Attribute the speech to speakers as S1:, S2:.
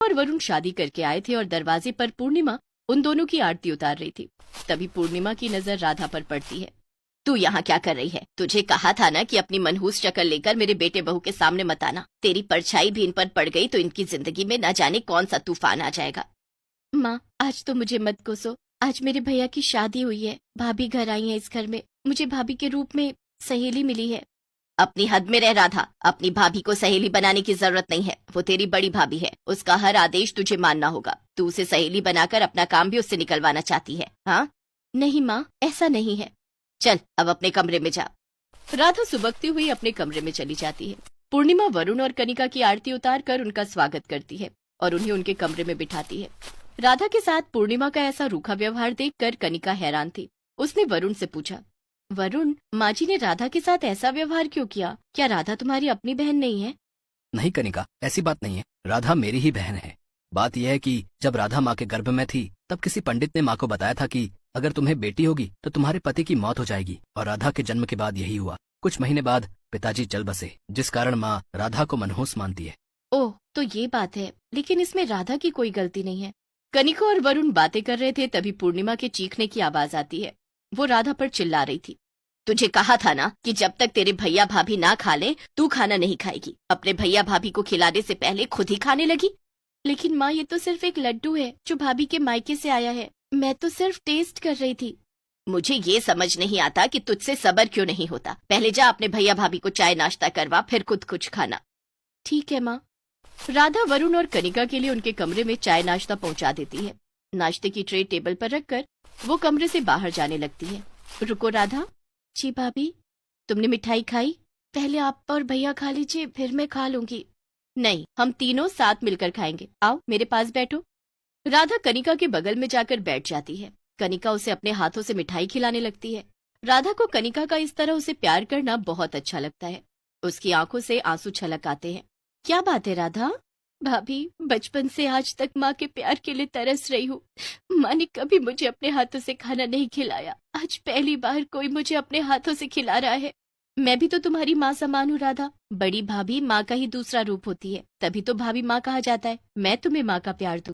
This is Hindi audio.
S1: और वरुण शादी करके आए थे और दरवाजे पर पूर्णिमा उन दोनों की आरती उतार रही थी। तभी पूर्णिमा की नजर राधा पर पड़ती है। तू यहाँ क्या कर रही है? तुझे कहा था ना कि अपनी मनहूस शक्ल लेकर मेरे बेटे बहू के सामने मत आना। तेरी परछाई भी इन पर पड़ गई तो इनकी जिंदगी में न जाने कौन सा तूफान आ जाएगा। माँ, आज तो मुझे मत कोसो। आज मेरे भैया की शादी हुई है, भाभी घर आई है इस घर में। मुझे भाभी के रूप में सहेली मिली है। अपनी हद में रह राधा। अपनी भाभी को सहेली बनाने की जरूरत नहीं है। वो तेरी बड़ी भाभी है, उसका हर आदेश तुझे मानना होगा। तू उसे सहेली बनाकर अपना काम भी उससे निकलवाना चाहती है? हाँ? नहीं माँ, ऐसा नहीं है। चल अब अपने कमरे में जा। राधा सुबकती हुई अपने कमरे में चली जाती है। पूर्णिमा वरुण और कनिका की आरती उतार कर उनका स्वागत करती है और उन्हें उनके कमरे में बिठाती है। राधा के साथ पूर्णिमा का ऐसा रूखा व्यवहार देखकर कनिका हैरान थी। उसने वरुण से पूछा, वरुण, माँ जी ने राधा के साथ ऐसा व्यवहार क्यों किया? क्या राधा तुम्हारी अपनी बहन नहीं है?
S2: नहीं कनिका, ऐसी बात नहीं है। राधा मेरी ही बहन है। बात यह है कि जब राधा माँ के गर्भ में थी तब किसी पंडित ने माँ को बताया था कि अगर तुम्हें बेटी होगी तो तुम्हारे पति की मौत हो जाएगी, और राधा के जन्म के बाद यही हुआ। कुछ महीने बाद पिताजी चल बसे, जिस कारण माँ राधा को मनहूस मानती है।
S1: ओह, तो ये बात है। लेकिन इसमें राधा की कोई गलती नहीं है। कनिका और वरुण बातें कर रहे थे, तभी पूर्णिमा के चीखने की आवाज आती है। वो राधा पर चिल्ला रही थी, तुझे कहा था ना कि जब तक तेरे भैया भाभी ना खा ले तू खाना नहीं खाएगी। अपने भैया भाभी को खिलाने से पहले खुद ही खाने लगी। लेकिन माँ, ये तो सिर्फ एक लड्डू है जो भाभी के मायके से आया है। मैं तो सिर्फ टेस्ट कर रही थी। मुझे ये समझ नहीं आता कि तुझसे सब्र क्यों नहीं होता। पहले जा अपने भैया भाभी को चाय नाश्ता करवा, फिर खुद कुछ खाना। ठीक है माँ। राधा वरुण और कनिका के लिए उनके कमरे में चाय नाश्ता पहुंचा देती है। नाश्ते की ट्रे टेबल पर रखकर वो कमरे से बाहर जाने लगती है। रुको राधा। जी भाभी। तुमने मिठाई खाई? पहले आप और भैया खा लीजिए, फिर मैं खा लूंगी। नहीं, हम तीनों साथ मिलकर खाएंगे। आओ मेरे पास बैठो। राधा कनिका के बगल में जाकर बैठ जाती है। कनिका उसे अपने हाथों से मिठाई खिलाने लगती है। राधा को कनिका का इस तरह उसे प्यार करना बहुत अच्छा लगता है। उसकी आंखों से आंसू छलक आते हैं। क्या बात है राधा? भाभी, बचपन से आज तक माँ के प्यार के लिए तरस रही हूँ। माँ ने कभी मुझे अपने हाथों से खाना नहीं खिलाया। आज पहली बार कोई मुझे अपने हाथों से खिला रहा है। मैं भी तो तुम्हारी माँ समान हूँ राधा। बड़ी भाभी माँ का ही दूसरा रूप होती है, तभी तो भाभी माँ कहा जाता है। मैं तुम्हें माँ का प्यार दूँ।